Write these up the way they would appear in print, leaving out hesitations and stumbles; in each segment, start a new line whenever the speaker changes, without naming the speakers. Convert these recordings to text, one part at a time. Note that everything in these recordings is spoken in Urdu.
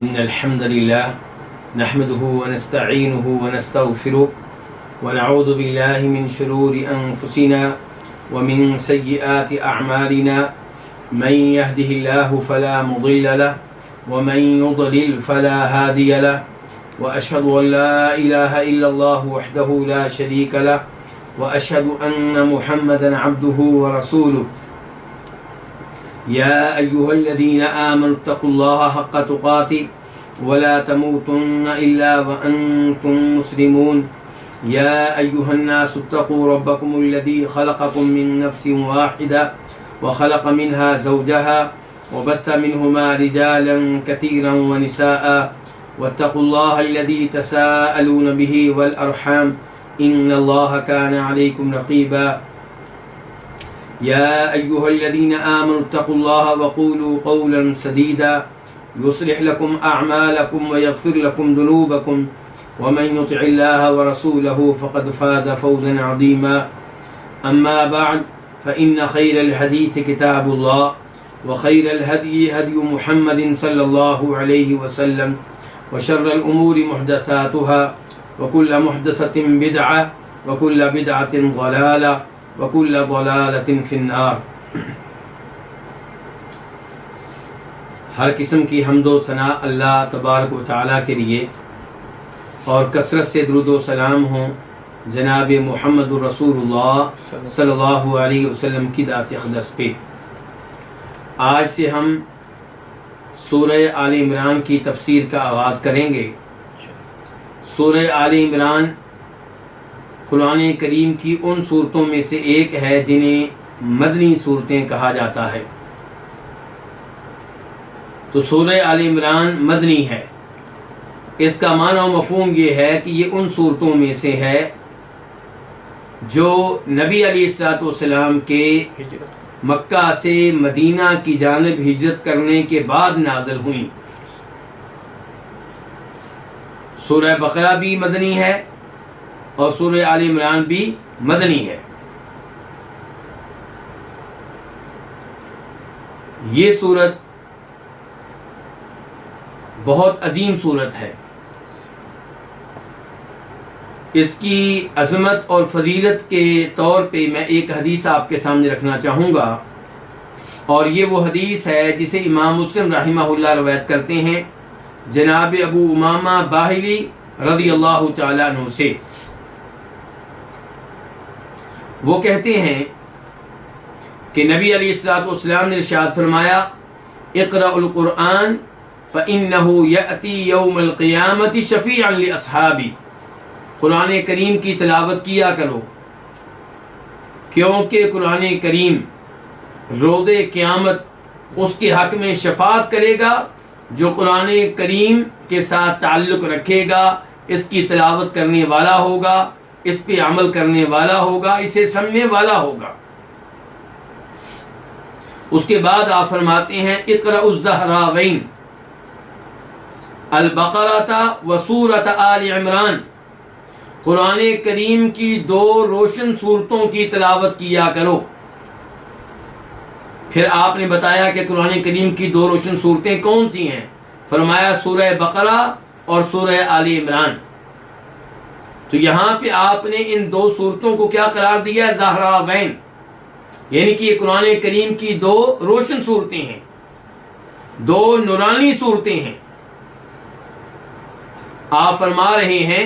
إن الحمد لله نحمده ونستعينه ونستغفره ونعوذ بالله من شرور أنفسنا ومن سيئات أعمالنا من يهده الله فلا مضل له ومن يضلل فلا هادي له وأشهد أن لا إله إلا الله وحده لا شريك له وأشهد أن محمدا عبده ورسوله يا أيها الذين آمنوا اتقوا الله حق تقاته ولا تموتن إلا وأنتم مسلمون يا أيها الناس اتقوا ربكم الذي خلقكم من نفس واحدة وخلق منها زوجها وبث منهما رجالا كثيرا ونساء واتقوا الله الذي تساءلون به والأرحام إن الله كان عليكم رقيبا يا أيها الذين آمنوا اتقوا الله وقولوا قولا سديدا يصلح لكم أعمالكم ويغفر لكم ذنوبكم ومن يطع الله ورسوله فقد فاز فوزا عظيما أما بعد فإن خير الحديث كتاب الله وخير الهدي هدي محمد صلى الله عليه وسلم وشر الأمور محدثاتها وكل محدثة بدعة وكل بدعة ضلالة وكل ضلالة في النار۔ ہر قسم کی حمد و ثنا اللہ تبارک و تعالیٰ کے لیے، اور کثرت سے درود و سلام ہوں جناب محمد رسول اللہ صلی اللہ علیہ وسلم کی ذات اقدس پہ۔ آج سے ہم سورہ آل عمران کی تفسیر کا آغاز کریں گے۔ سورہ آل عمران قرآن کریم کی ان صورتوں میں سے ایک ہے جنہیں مدنی صورتیں کہا جاتا ہے۔ تو سورہ آل عمران مدنی ہے۔ اس کا معنی و مفہوم یہ ہے کہ یہ ان صورتوں میں سے ہے جو نبی علیہ الصلوۃ والسلام کے مکہ سے مدینہ کی جانب ہجرت کرنے کے بعد نازل ہوئیں۔ سورہ بقرہ بھی مدنی ہے اور سورہ آل عمران بھی مدنی ہے۔ یہ سورت بہت عظیم صورت ہے۔ اس کی عظمت اور فضیلت کے طور پہ میں ایک حدیث آپ کے سامنے رکھنا چاہوں گا، اور یہ وہ حدیث ہے جسے امام مسلم رحمہ اللہ روایت کرتے ہیں جناب ابو امامہ باہلی رضی اللہ تعالیٰ عنہ سے۔ وہ کہتے ہیں کہ نبی علیہ الصلوۃ والسلام نے ارشاد فرمایا، اقرأ القرآن فإنه يأتي يوم القیامة شفیعا لأصحابی۔ قرآن کریم کی تلاوت کیا کرو، کیونکہ قرآن کریم روز قیامت اس کے حق میں شفاعت کرے گا جو قرآن کریم کے ساتھ تعلق رکھے گا، اس کی تلاوت کرنے والا ہوگا، اس پہ عمل کرنے والا ہوگا، اسے سمجھنے والا ہوگا۔ اس کے بعد آپ فرماتے ہیں، اقرأ الزہراوین البقرہ و سورۃ آل عمران۔ قرآن کریم کی دو روشن صورتوں کی تلاوت کیا کرو۔ پھر آپ نے بتایا کہ قرآن کریم کی دو روشن صورتیں کون سی ہیں؟ فرمایا سورہ بقرہ اور سورہ آل عمران۔ تو یہاں پہ آپ نے ان دو صورتوں کو کیا قرار دیا ہے؟ زہراوین، یعنی کہ یہ قرآن کریم کی دو روشن صورتیں ہیں، دو نورانی صورتیں ہیں۔ آپ فرما رہے ہیں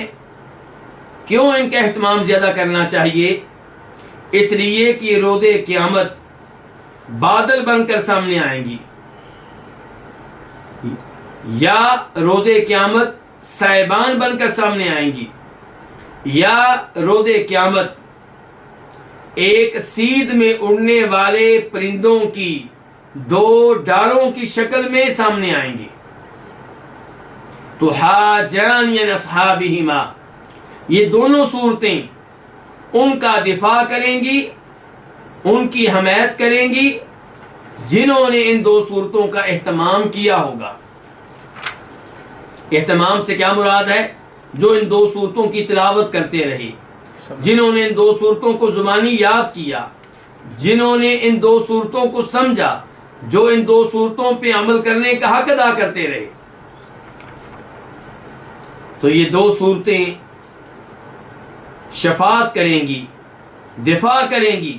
کیوں ان کا اہتمام زیادہ کرنا چاہیے؟ اس لیے کہ یہ روز قیامت بادل بن کر سامنے آئیں گی، یا روز قیامت سائبان بن کر سامنے آئیں گی، یا روز قیامت ایک سیدھ میں اڑنے والے پرندوں کی دو ڈالوں کی شکل میں سامنے آئیں گی۔ تو حاجان اصحابہما، یہ دونوں صورتیں ان کا دفاع کریں گی، ان کی حمایت کریں گی جنہوں نے ان دو صورتوں کا اہتمام کیا ہوگا۔ اہتمام سے کیا مراد ہے؟ جو ان دو صورتوں کی تلاوت کرتے رہے، جنہوں نے ان دو صورتوں کو زبانی یاد کیا، جنہوں نے ان دو صورتوں کو سمجھا، جو ان دو صورتوں پہ عمل کرنے کا حق ادا کرتے رہے۔ تو یہ دو صورتیں شفاعت کریں گی، دفاع کریں گی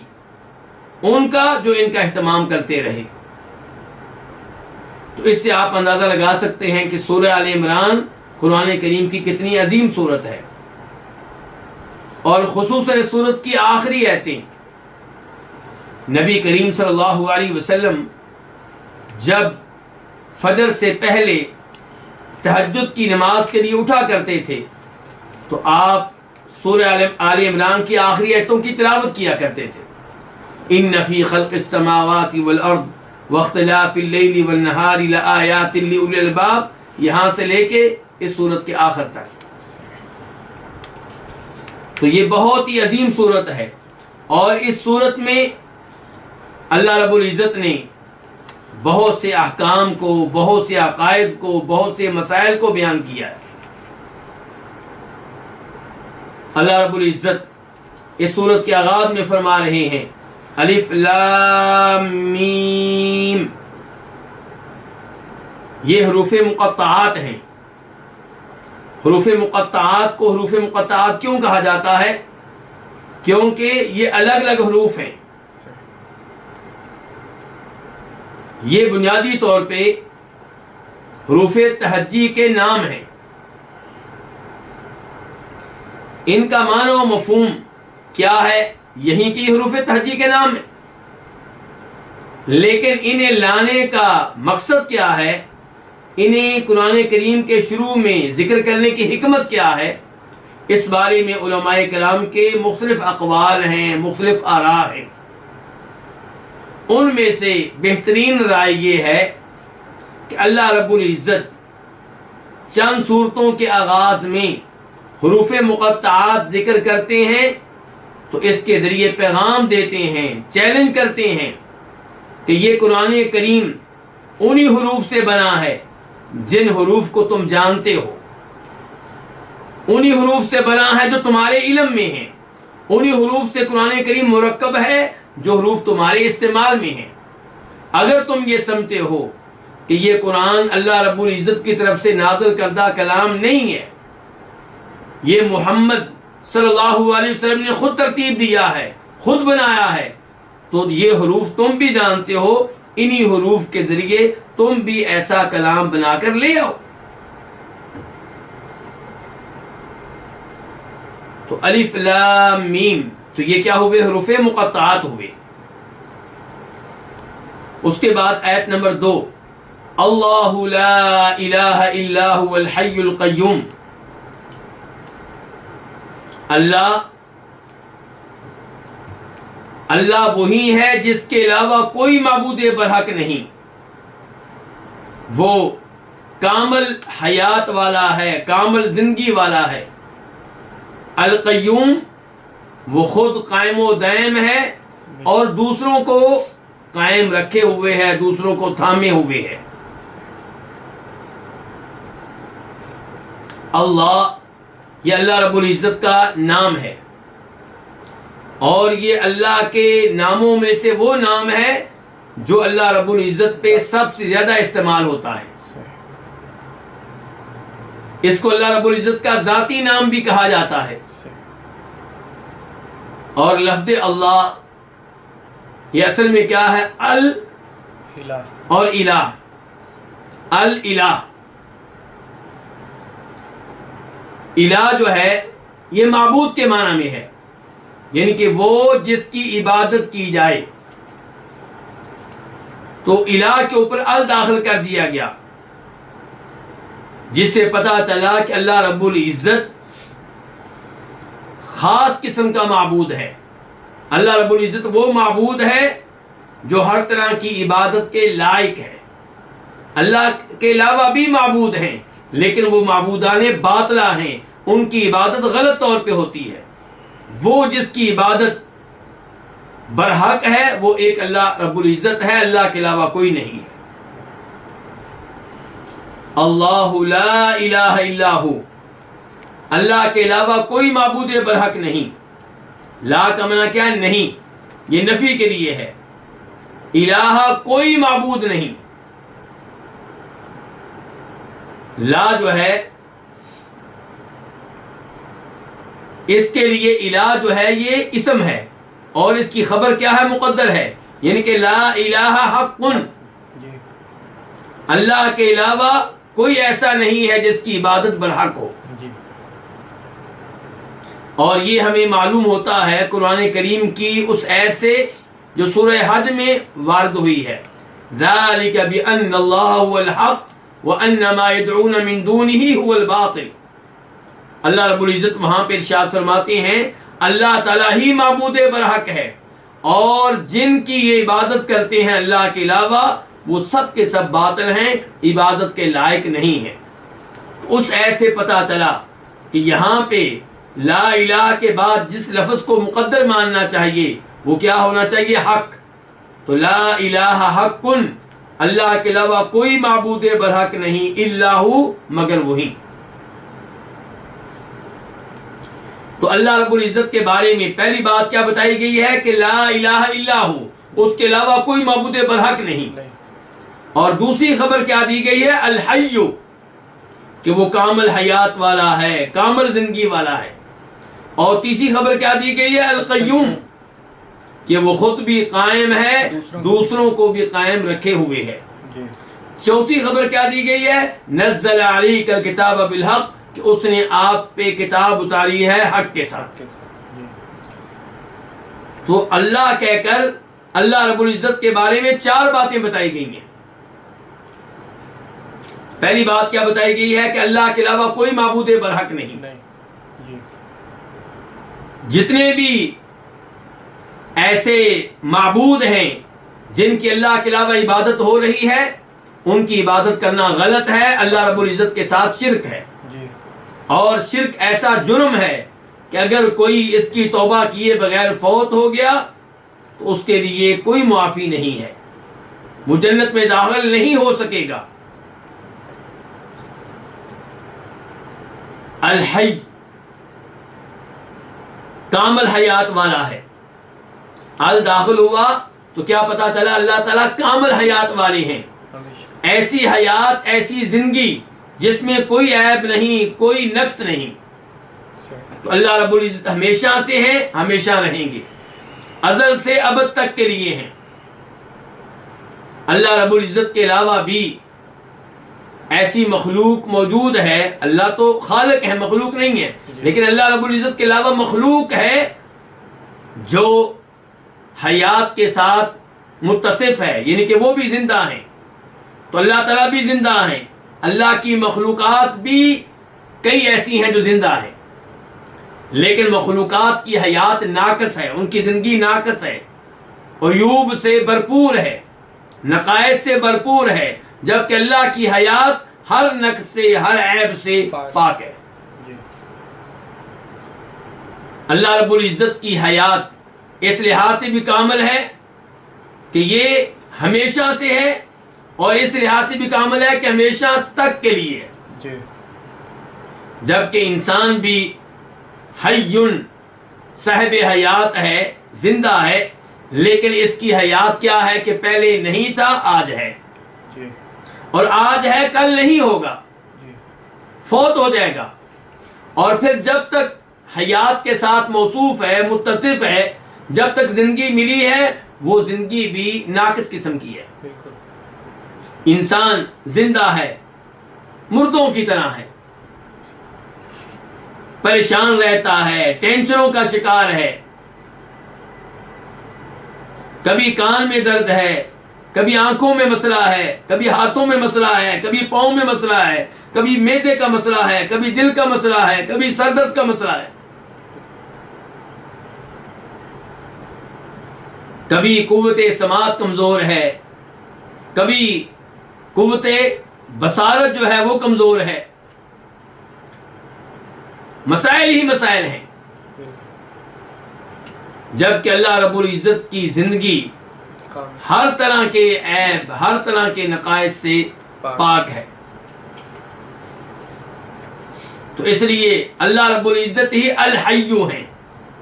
ان کا جو ان کا اہتمام کرتے رہے۔ تو اس سے آپ اندازہ لگا سکتے ہیں کہ سورہ آل عمران قرآن کریم کی کتنی عظیم سورت ہے، اور خصوصاً اس سورت کی آخری آیتیں نبی کریم صلی اللہ علیہ وسلم جب فجر سے پہلے تہجد کی نماز کے لیے اٹھا کرتے تھے تو آپ سورہ آل عمران کی آخری آیتوں کی تلاوت کیا کرتے تھے۔ ان فی خلق السماوات والارض واختلاف اللیل والنہار لآیات لأولی الالباب، یہاں سے لے کے اس سورت کے آخر تک۔ تو یہ بہت ہی عظیم سورت ہے، اور اس سورت میں اللہ رب العزت نے بہت سے احکام کو، بہت سے عقائد کو، بہت سے مسائل کو بیان کیا ہے۔ اللہ رب العزت اس سورت کے آغاز میں فرما رہے ہیں الف لام میم، یہ حروف مقطعات ہیں۔ حروف مقطعات کو حروف مقطعات کیوں کہا جاتا ہے؟ کیونکہ یہ الگ الگ حروف ہیں۔ یہ بنیادی طور پہ حروف تہجی کے نام ہیں۔ ان کا معنی و مفہوم کیا ہے؟ یہی کہ حروف تہجی کے نام ہیں، لیکن انہیں لانے کا مقصد کیا ہے، انہیں قرآن کریم کے شروع میں ذکر کرنے کی حکمت کیا ہے، اس بارے میں علماء کرام کے مختلف اقوال ہیں، مختلف آراء ہیں۔ ان میں سے بہترین رائے یہ ہے کہ اللہ رب العزت چند صورتوں کے آغاز میں حروف مقطعات ذکر کرتے ہیں تو اس کے ذریعے پیغام دیتے ہیں، چیلنج کرتے ہیں کہ یہ قرآن کریم انہی حروف سے بنا ہے جن حروف کو تم جانتے ہو، انہی حروف سے بنا ہے جو تمہارے علم میں ہیں، انہی حروف سے قرآن کریم مرکب ہے جو حروف تمہارے استعمال میں ہیں۔ اگر تم یہ سمجھتے ہو کہ یہ قرآن اللہ رب العزت کی طرف سے نازل کردہ کلام نہیں ہے، یہ محمد صلی اللہ علیہ وسلم نے خود ترتیب دیا ہے، خود بنایا ہے، تو یہ حروف تم بھی جانتے ہو، انہی حروف کے ذریعے تم بھی ایسا کلام بنا کر لے آؤ۔ تو الف لام میم، تو یہ کیا ہوئے؟ حروف مقطعات ہوئے۔ اس کے بعد آیت نمبر 2، اللہ لا الہ الا هو الحی القیوم، اللہ وہی ہے جس کے علاوہ کوئی معبود برحق نہیں، وہ کامل حیات والا ہے، کامل زندگی والا ہے۔ القیوم، وہ خود قائم و دائم ہے اور دوسروں کو قائم رکھے ہوئے ہے، دوسروں کو تھامے ہوئے ہے۔ اللہ، یہ اللہ رب العزت کا نام ہے، اور یہ اللہ کے ناموں میں سے وہ نام ہے جو اللہ رب العزت پہ سب سے زیادہ استعمال ہوتا ہے۔ اس کو اللہ رب العزت کا ذاتی نام بھی کہا جاتا ہے۔ اور لفظ اللہ یہ اصل میں کیا ہے؟ الہ اور الہ، الہ، الہ جو ہے یہ معبود کے معنی میں ہے، یعنی کہ وہ جس کی عبادت کی جائے، تو الہ کے اوپر ال داخل کر دیا گیا، جس سے پتہ چلا کہ اللہ رب العزت خاص قسم کا معبود ہے۔ اللہ رب العزت وہ معبود ہے جو ہر طرح کی عبادت کے لائق ہے۔ اللہ کے علاوہ بھی معبود ہیں، لیکن وہ معبودان باطلہ ہیں، ان کی عبادت غلط طور پہ ہوتی ہے۔ وہ جس کی عبادت برحق ہے وہ ایک اللہ رب العزت ہے، اللہ کے علاوہ کوئی نہیں ہے۔ اللہ لا الہ الا ہو، اللہ کے علاوہ کوئی معبود برحق نہیں۔ لا کا معنی کیا ہے؟ نہیں، یہ نفی کے لیے ہے۔ الہ کوئی معبود نہیں، لا جو ہے اس کے لیے الہ جو ہے یہ اسم ہے اور اس کی خبر کیا ہے؟ مقدر ہے، یعنی کہ لا الہ حق، اللہ کے علاوہ کوئی ایسا نہیں ہے جس کی عبادت برحق ہو. اور یہ ہمیں معلوم ہوتا ہے قرآن کریم کی اس آیت سے جو سورہ حج میں وارد ہوئی ہے، ذالک بأن اللہ هو الحق وأن ما يدعون من دونه هو الباطل. اللہ رب العزت وہاں پہ ارشاد فرماتے ہیں اللہ تعالیٰ ہی معبود برحق ہے اور جن کی یہ عبادت کرتے ہیں اللہ کے علاوہ وہ سب کے سب باطل ہیں، عبادت کے لائق نہیں ہیں. اس ایسے پتہ چلا کہ یہاں پہ لا الہ کے بعد جس لفظ کو مقدر ماننا چاہیے وہ کیا ہونا چاہیے؟ حق. تو لا الہ حق، اللہ کے علاوہ کوئی معبود برحق نہیں، الا ہو، مگر وہی. تو اللہ رب العزت کے بارے میں پہلی بات کیا بتائی گئی ہے کہ لا الہ الا ہو، اس کے علاوہ کوئی معبود برحق نہیں. اور دوسری خبر کیا دی گئی ہے؟ الحی، کہ وہ کامل حیات والا ہے، کامل زندگی والا ہے. اور تیسری خبر کیا دی گئی ہے؟ القیوم، کہ وہ خود بھی قائم ہے، دوسروں کو بھی قائم رکھے ہوئے ہے. چوتھی خبر کیا دی گئی ہے؟ نزل علیک الکتاب بالحق، کہ اس نے آپ پہ کتاب اتاری ہے حق کے ساتھ. تو اللہ کہہ کر اللہ رب العزت کے بارے میں 4 باتیں بتائی گئی ہیں. پہلی بات کیا بتائی گئی ہے کہ اللہ کے علاوہ کوئی معبود برحق نہیں. جتنے بھی ایسے معبود ہیں جن کی اللہ کے علاوہ عبادت ہو رہی ہے ان کی عبادت کرنا غلط ہے، اللہ رب العزت کے ساتھ شرک ہے. اور شرک ایسا جرم ہے کہ اگر کوئی اس کی توبہ کیے بغیر فوت ہو گیا تو اس کے لیے کوئی معافی نہیں ہے، وہ جنت میں داخل نہیں ہو سکے گا. الحی، کامل حیات والا ہے. ال داخل ہوا تو کیا پتا چلا؟ اللہ تعالیٰ کامل حیات والے ہیں. ایسی حیات، ایسی زندگی جس میں کوئی عیب نہیں، کوئی نقص نہیں. تو اللہ رب العزت ہمیشہ سے ہیں، ہمیشہ رہیں گے، ازل سے ابد تک کے لیے ہیں. اللہ رب العزت کے علاوہ بھی ایسی مخلوق موجود ہے. اللہ تو خالق ہے، مخلوق نہیں ہے، لیکن اللہ رب العزت کے علاوہ مخلوق ہے جو حیات کے ساتھ متصف ہے، یعنی کہ وہ بھی زندہ ہیں. تو اللہ تعالیٰ بھی زندہ ہیں. اللہ کی مخلوقات بھی کئی ایسی ہیں جو زندہ ہیں، لیکن مخلوقات کی حیات ناقص ہے، ان کی زندگی ناقص ہے، عیوب سے بھرپور ہے، نقائص سے بھرپور ہے، جبکہ اللہ کی حیات ہر نقص سے، ہر عیب سے پاک ہے. اللہ رب العزت کی حیات اس لحاظ سے بھی کامل ہے کہ یہ ہمیشہ سے ہے، اور اس لحاظ سے بھی کامل ہے کہ ہمیشہ تک کے لیے ہے. جبکہ انسان بھی حیٌ، صاحب حیات ہے، زندہ ہے، لیکن اس کی حیات کیا ہے کہ پہلے نہیں تھا، آج ہے، اور آج ہے کل نہیں ہوگا، فوت ہو جائے گا. اور پھر جب تک حیات کے ساتھ موصوف ہے، متصف ہے، جب تک زندگی ملی ہے وہ زندگی بھی ناقص قسم کی ہے. انسان زندہ ہے، مردوں کی طرح ہے، پریشان رہتا ہے، ٹینشنوں کا شکار ہے. کبھی کان میں درد ہے، کبھی آنکھوں میں مسئلہ ہے، کبھی ہاتھوں میں مسئلہ ہے، کبھی پاؤں میں مسئلہ ہے، کبھی معدے کا مسئلہ ہے، کبھی دل کا مسئلہ ہے، کبھی سر درد کا مسئلہ ہے. کبھی قوت سماعت کمزور ہے، کبھی قوت بصارت جو ہے وہ کمزور ہے. مسائل ہی مسائل ہیں. جبکہ اللہ رب العزت کی زندگی ہر طرح کے عیب، ہر طرح کے نقائص سے پاک ہے. تو اس لیے اللہ رب العزت ہی الحی ہیں،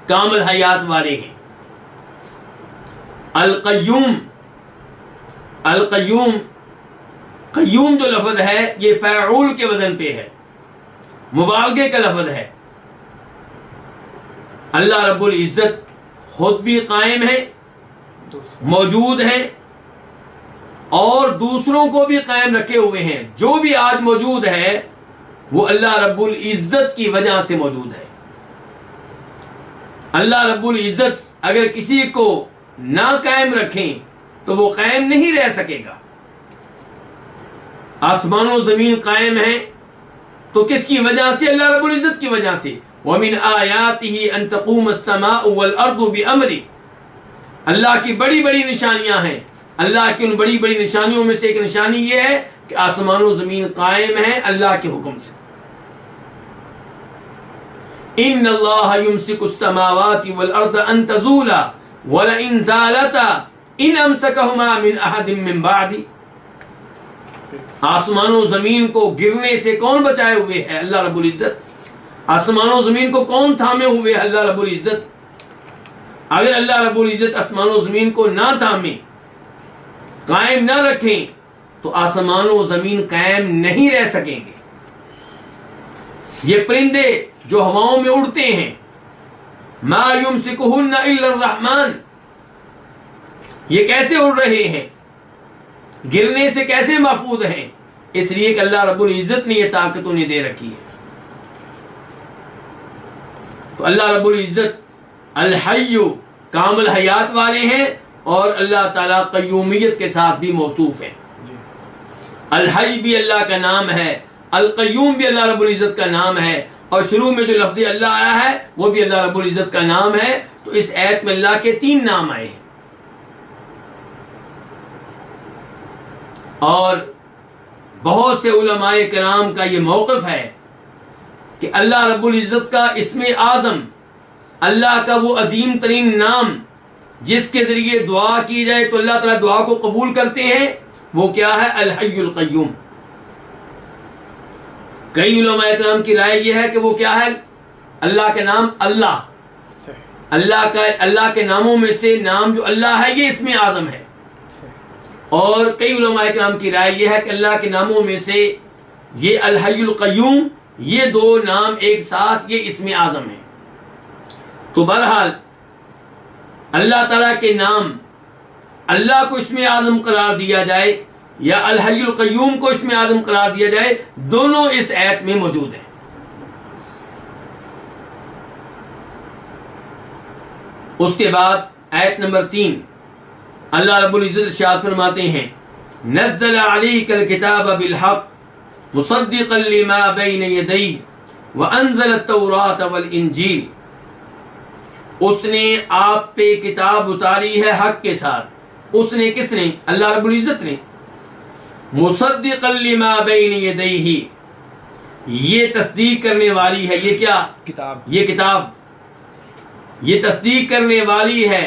کامل حیات والے ہیں. القیوم، القیوم، قیوم جو لفظ ہے یہ فاعول کے وزن پہ ہے، مبالغے کا لفظ ہے. اللہ رب العزت خود بھی قائم ہے، موجود ہیں، اور دوسروں کو بھی قائم رکھے ہوئے ہیں۔ جو بھی آج موجود ہے وہ اللہ رب العزت کی وجہ سے موجود ہے۔ اللہ رب العزت اگر کسی کو نہ قائم رکھیں تو وہ قائم نہیں رہ سکے گا۔ آسمان و زمین قائم ہیں تو کس کی وجہ سے؟ اللہ رب العزت کی وجہ سے۔ وَمِنْ آيَاتِهِ أَن تَقُومَ السَّمَاءُ وَالْأَرْضُ بِأَمْرِهِ، اللہ کی بڑی بڑی نشانیاں ہیں۔ اللہ کی ان بڑی بڑی نشانیوں میں سے ایک نشانی یہ ہے کہ آسمان و زمین قائم ہیں اللہ کے حکم سے۔ إِنَّ اللَّهَ يُمْسِكُ السَّمَاوَاتِ وَالْأَرْضَ أَن تَزُولَا وَلَئِن زَالَتَا إِنْ أَمْسَكَهُمَا مِنْ أَحَدٍ مِّن بَعْدِهِ، آسمان و زمین کو گرنے سے کون بچائے ہوئے ہے؟ اللہ رب العزت۔ آسمان و زمین کو کون تھامے ہوئے ہے؟ اللہ رب العزت۔ اگر اللہ رب العزت آسمان و زمین کو نہ تھامے، قائم نہ رکھیں، تو آسمان و زمین قائم نہیں رہ سکیں گے۔ یہ پرندے جو ہواؤں میں اڑتے ہیں، ما یمسکہن الا الرحمن، یہ کیسے اڑ رہے ہیں؟ گرنے سے کیسے محفوظ ہیں؟ اس لیے کہ اللہ رب العزت نے یہ طاقت انہیں دے رکھی ہے۔ تو اللہ رب العزت الحی، کامل حیات والے ہیں، اور اللہ تعالیٰ قیومیت کے ساتھ بھی موصوف ہیں۔ الحی بھی اللہ کا نام ہے، القیوم بھی اللہ رب العزت کا نام ہے، اور شروع میں جو لفظ اللہ آیا ہے وہ بھی اللہ رب العزت کا نام ہے۔ تو اس آیت میں اللہ کے 3 نام آئے ہیں۔ اور بہت سے علماء کرام کا یہ موقف ہے کہ اللہ رب العزت کا اسم اعظم، اللہ کا وہ عظیم ترین نام جس کے ذریعے دعا کی جائے تو اللہ تعالیٰ دعا کو قبول کرتے ہیں، وہ کیا ہے؟ الحی القیوم۔ کئی علماء کرام کی رائے یہ ہے کہ وہ کیا ہے؟ اللہ کے نام اللہ کے ناموں میں سے نام جو اللہ ہے یہ اسم اعظم ہے۔ اور کئی علماء کرام کی رائے یہ ہے کہ اللہ کے ناموں میں سے یہ الحی القیوم، یہ 2 نام ایک ساتھ یہ اسم اعظم ہے۔ تو بہرحال اللہ تعالیٰ کے نام، اللہ کو اسم اعظم قرار دیا جائے یا الحی القیوم کو اسم اعظم قرار دیا جائے، دونوں اس آیت میں موجود ہیں۔ اس کے بعد آیت نمبر 3 اللہ رب العزت ارشاد فرماتے ہیں، نزل علیک الکتاب بالحق مصدقا لما بین یدیہ وانزل التوراۃ والانجیل، اس نے آپ پہ کتاب اتاری ہے حق کے ساتھ۔ اس نے کس نے؟ اللہ رب العزت نے۔ مصدقا لما بین یدیہ، یہ تصدیق کرنے والی ہے، یہ کیا؟ یہ کتاب یہ تصدیق کرنے والی ہے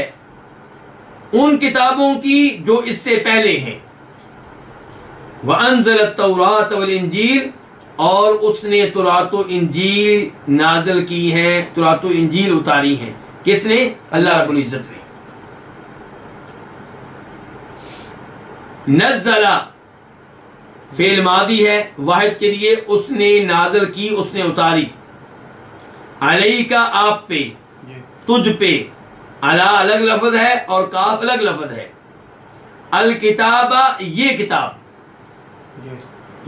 ان کتابوں کی جو اس سے پہلے ہیں۔ وَأَنزَلَ التَّوْرَاةَ وَالْإِنجِيلَ، اور اس نے تورات و انجیل نازل کی ہے، تورات و انجیل اتاری ہیں۔ کس نے؟ اللہ رب العزت نے۔ نزل فعل ماضی ہے، واحد کے لیے، اس نے نازل کی، اس نے اتاری۔ علیہ کا آپ پہ، تجھ پہ، علا الگ لفظ ہے اور کاف الگ لفظ ہے۔ الکتاب، یہ کتاب،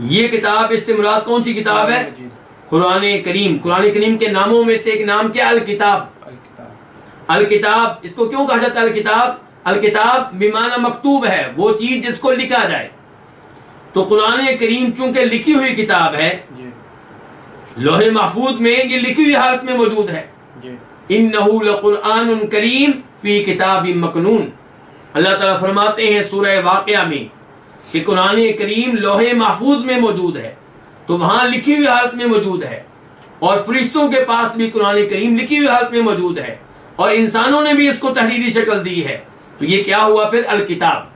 یہ کتاب، اس سے مراد کون سی کتاب ہے؟ قرآن کریم۔ قرآن کریم کے ناموں میں سے ایک نام کیا؟ الکتاب۔ الکتاب، اس کو کیوں کہا جاتا ہے الکتاب؟ الکتاب بمعنی مکتوب ہے، وہ چیز جس کو لکھا جائے۔ تو قرآن کریم چونکہ لکھی ہوئی کتاب ہے، لوح محفوظ میں یہ لکھی ہوئی حالت میں موجود ہے۔ انہ لقرآن کریم فی کتاب مکنون، اللہ تعالیٰ فرماتے ہیں سورہ واقعہ میں کہ قرآن کریم لوح محفوظ میں موجود ہے، تو وہاں لکھی ہوئی حالت میں موجود ہے، اور فرشتوں کے پاس بھی قرآن کریم لکھی ہوئی حالت میں موجود ہے، اور انسانوں نے بھی اس کو تحریری شکل دی ہے۔ تو یہ کیا ہوا پھر؟ الکتاب۔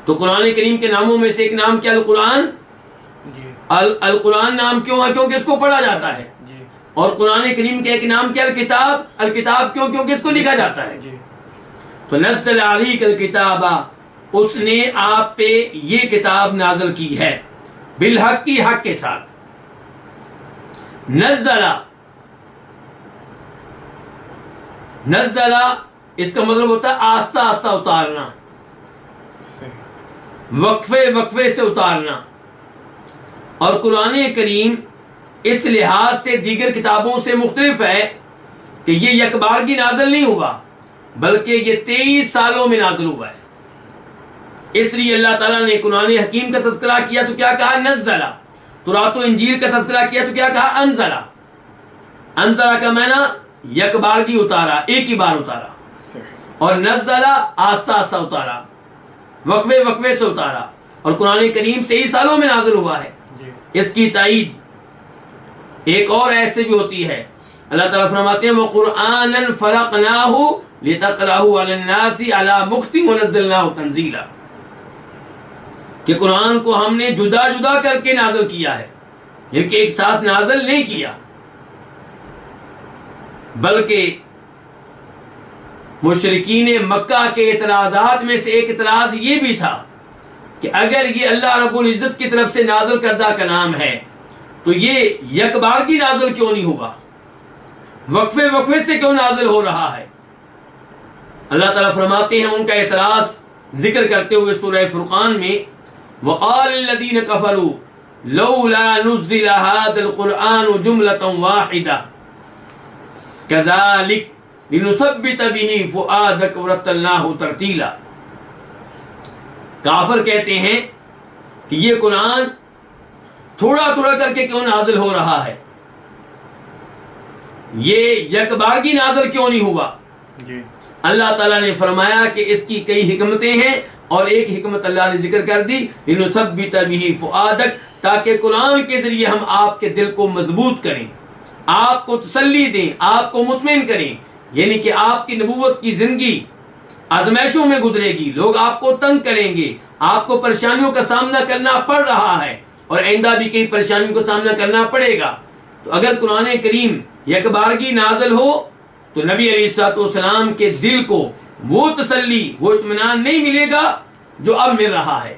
تو قرآن کریم کے ناموں میں سے ایک نام کیا؟ القرآن۔ القرآن نام کیوں ہے؟ کیونکہ اس کو پڑھا جاتا ہے۔ اور قرآن کریم کے ایک نام کیا؟ الکتاب۔ الکتاب کیوں؟ کیونکہ اس کو لکھا جاتا ہے۔ تو نزل علیک الکتاب، اس نے آپ پہ یہ کتاب نازل کی ہے، بالحق کی، حق کے ساتھ۔ نزل، نزلہ اس کا مطلب ہوتا ہے آہستہ آہستہ اتارنا، وقفے سے اتارنا. اور قرآن کریم اس لحاظ سے دیگر کتابوں سے مختلف ہے کہ یہ یک بارگی نازل نہیں ہوا، بلکہ یہ 23 سالوں میں نازل ہوا ہے. اس لیے اللہ تعالیٰ نے قرآن حکیم کا تذکرہ کیا تو کیا کہا؟ نزلہ. تورات و انجیل کا تذکرہ کیا تو کیا کہا؟ انزلہ. انزلہ کا معنی یک بارگی اتارا، ایک ہی بار اتارا، اور نزلہ آہستہ آہستہ اتارا، وقفے سے اتارا. اور قرآن کریم 23 سالوں میں نازل ہوا ہے. اس کی تائید ایک اور ایسے بھی ہوتی ہے. اللہ تعالیٰ فرماتے ہیں وَقُرْآنًا فَرَقْنَاهُ لِتَقْرَأَهُ عَلَى النَّاسِ عَلَى مُكْثٍ وَنَزَّلْنَاهُ تَنزِيلًا، کہ قرآن کو ہم نے جدا جدا کر کے نازل کیا ہے، یعنی کہ ایک ساتھ نازل نہیں کیا، بلکہ مشرکین مکہ کے اعتراضات میں سے ایک اعتراض یہ بھی تھا کہ اگر یہ اللہ رب العزت کی طرف سے نازل کردہ کلام ہے تو یہ یک بارگی نازل کیوں نہیں ہوا، وقفے سے کیوں نازل ہو رہا ہے. اللہ تعالیٰ فرماتے ہیں ان کا اعتراض ذکر کرتے ہوئے سورہ فرقان میں وَقَالَ الَّذِينَ كَفَرُوا لَوْلَا نُزِّلَ هَذَا الْقُرْآنُ جُمْلَةً وَاحِدَةً كَذَلِكَ لِنُثَبِّتَ بِهِ فُؤَادَكَ وَرَتَّلْنَاهُ تَرْتِيلًا. کافر کہتے ہیں کہ یہ قرآن تھوڑا کر کے کیوں نازل ہو رہا ہے، یہ یک بارگی نازل کیوں نہیں ہوا. اللہ تعالیٰ نے فرمایا کہ اس کی کئی حکمتیں ہیں، اور ایک حکمت اللہ نے ذکر کر دی لِنُثَبِّتَ بِهِ فُؤَادَكَ، تاکہ قرآن کے ذریعے ہم آپ کے دل کو مضبوط کریں، آپ کو تسلی دیں، آپ کو مطمئن کریں. یعنی کہ آپ کی نبوت کی زندگی آزمائشوں میں گزرے گی، لوگ آپ کو تنگ کریں گے، آپ کو پریشانیوں کا سامنا کرنا پڑ رہا ہے، اور آئندہ بھی کئی پریشانیوں کا سامنا کرنا پڑے گا. تو اگر قرآن کریم یک بارگی نازل ہو تو نبی علیہ الصلوۃ والسلام کے دل کو وہ تسلی، وہ اطمینان نہیں ملے گا جو اب مل رہا ہے.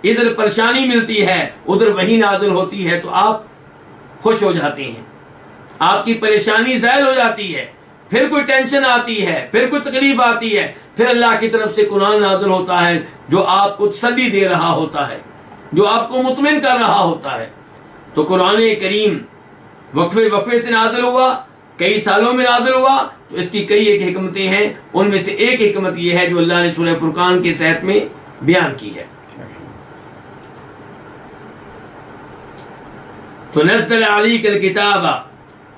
ادھر پریشانی ملتی ہے، ادھر وہی نازل ہوتی ہے تو آپ خوش ہو جاتے ہیں، آپ کی پریشانی زائل ہو جاتی ہے. پھر کوئی ٹینشن آتی ہے، پھر کوئی تکلیف آتی ہے، پھر اللہ کی طرف سے قرآن نازل ہوتا ہے جو آپ کو تسلی دے رہا ہوتا ہے، جو آپ کو مطمئن کر رہا ہوتا ہے. تو قرآن کریم وقفے سے نازل ہوا، کئی سالوں میں نازل ہوا، تو اس کی کئی ایک حکمتیں ہیں. ان میں سے ایک حکمت یہ ہے جو اللہ نے سورہ فرقان کے صحت میں بیان کی ہے. تو نزل علیک الکتاب،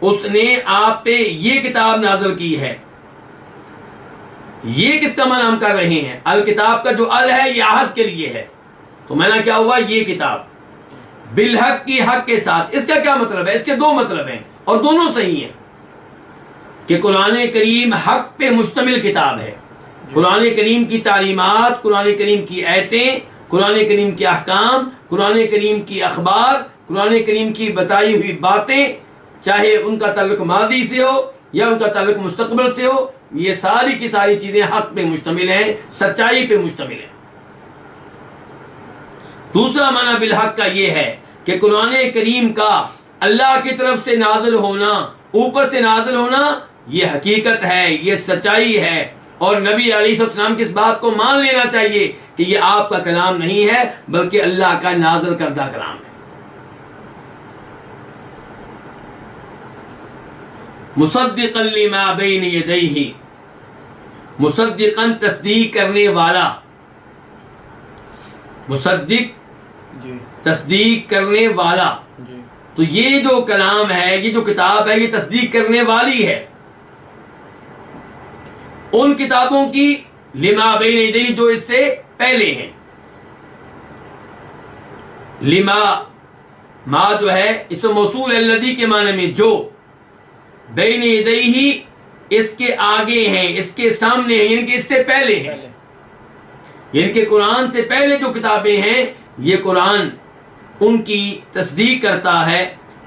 اس نے آپ پہ یہ کتاب نازل کی ہے. یہ کس کا معنی ہم کر رہے ہیں؟ الکتاب کا جو ال ہے یہ عہد کے لیے ہے. تو معنی کیا ہوا؟ یہ کتاب بالحق کی حق کے ساتھ. اس کا کیا مطلب ہے؟ اس کے دو مطلب ہیں اور دونوں صحیح ہیں کہ قرآن کریم حق پہ مشتمل کتاب ہے. قرآن کریم کی تعلیمات، قرآن کریم کی آیتیں، قرآن کریم کے احکام، قرآن کریم کی اخبار، قرآن کریم کی بتائی ہوئی باتیں، چاہے ان کا تعلق ماضی سے ہو یا ان کا تعلق مستقبل سے ہو، یہ ساری کی ساری چیزیں حق پہ مشتمل ہیں، سچائی پہ مشتمل ہیں. دوسرا معنی بالحق کا یہ ہے کہ قرآن کریم کا اللہ کی طرف سے نازل ہونا، اوپر سے نازل ہونا، یہ حقیقت ہے، یہ سچائی ہے. اور نبی علیہ السلام کی اس بات کو مان لینا چاہیے کہ یہ آپ کا کلام نہیں ہے بلکہ اللہ کا نازل کردہ کلام ہے. مصدقا لما بین یدیہ، مصدقا تصدیق کرنے والا، مصدق تصدیق کرنے والا. تو یہ جو کلام ہے، یہ جو کتاب ہے، یہ تصدیق کرنے والی ہے ان کتابوں کی لما بین یدیہ جو اس سے پہلے ہیں. لما ما جو ہے اسم موصول الذی کے معنی میں جو، بین یدیہ اس کے آگے ہیں، اس کے سامنے ہیں، یعنی کہ اس سے پہلے ہیں. یعنی کہ قرآن سے پہلے جو کتابیں ہیں یہ قرآن ان کی تصدیق کرتا ہے،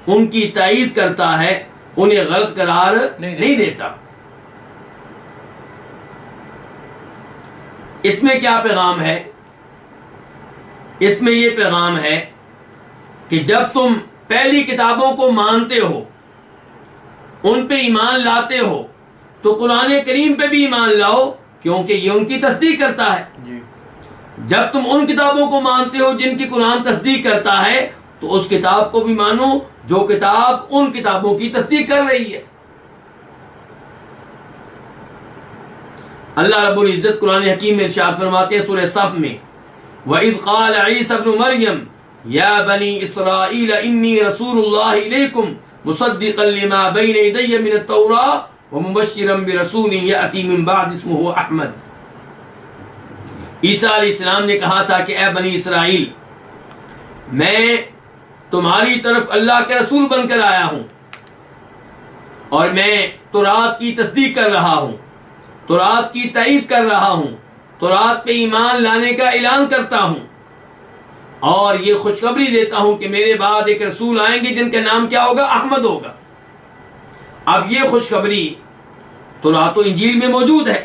ان کی تائید کرتا ہے، انہیں غلط قرار نہیں دیتا. اس میں کیا پیغام ہے؟ اس میں یہ پیغام ہے کہ جب تم پہلی کتابوں کو مانتے ہو، ان پہ ایمان لاتے ہو، تو قرآن کریم پہ بھی ایمان لاؤ، کیونکہ یہ ان کی تصدیق کرتا ہے۔ جب تم ان کتابوں کو مانتے ہو جن کی قرآن تصدیق کرتا ہے تو اس کتاب کو بھی مانو جو کتاب ان کتابوں کی تصدیق کر رہی ہے۔ اللہ رب العزت قرآن حکیم میں ارشاد فرماتے ہیں سورہ صف میں، وَإِذْ قَالَ عِيسَى ابْنُ مَرْيَمَ يَا بَنِي إِسْرَائِيلَ إِنِّي رَسُولُ اللَّهِ إِلَيْكُمْ مُصَدِّقًا لِمَا بَيْنَ يَدَيَّ مِنَ التَّوْرَاةِ وَمُبَشِّرًا بِرَسُولٍ يَأْتِي مِن بَعْدِي اسْمُهُ أَحْمَدُ۔ عیسیٰ علیہ السلام نے کہا تھا کہ اے بنی اسرائیل، میں تمہاری طرف اللہ کے رسول بن کر آیا ہوں اور میں تورات کی تصدیق کر رہا ہوں، تورات کی تائید کر رہا ہوں، تورات پہ ایمان لانے کا اعلان کرتا ہوں اور یہ خوشخبری دیتا ہوں کہ میرے بعد ایک رسول آئیں گے جن کا نام کیا ہوگا؟ احمد ہوگا۔ اب یہ خوشخبری تورات و انجیل میں موجود ہے،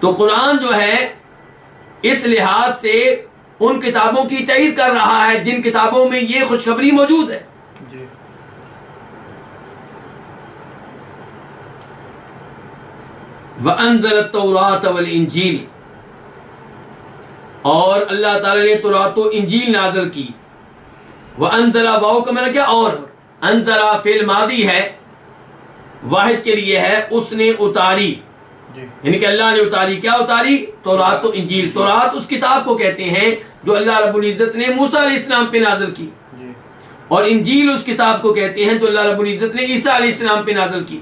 تو قرآن جو ہے اس لحاظ سے ان کتابوں کی تائید کر رہا ہے جن کتابوں میں یہ خوشخبری موجود ہے۔ وَأَنزَلَ التَّوْرَاةَ وَالْإِنجِيلَ، اور اللہ تعالی نے تورات و انجیل نازل کی۔ وَأَنزَلَ واو کا معنی کیا؟ اور انزل فعل ماضی ہے، واحد کے لیے ہے، اس نے اتاری، یعنی کہ اللہ نے اتاری۔ کیا اتاری؟ تورات و انجیل۔ تورات اس کتاب کو کہتے ہیں جو اللہ رب العزت نے موسیٰ علیہ السلام پہ نازل کی، اور انجیل اس کتاب کو کہتے ہیں جو اللہ رب العزت نے عیسیٰ علیہ السلام پہ نازل کی۔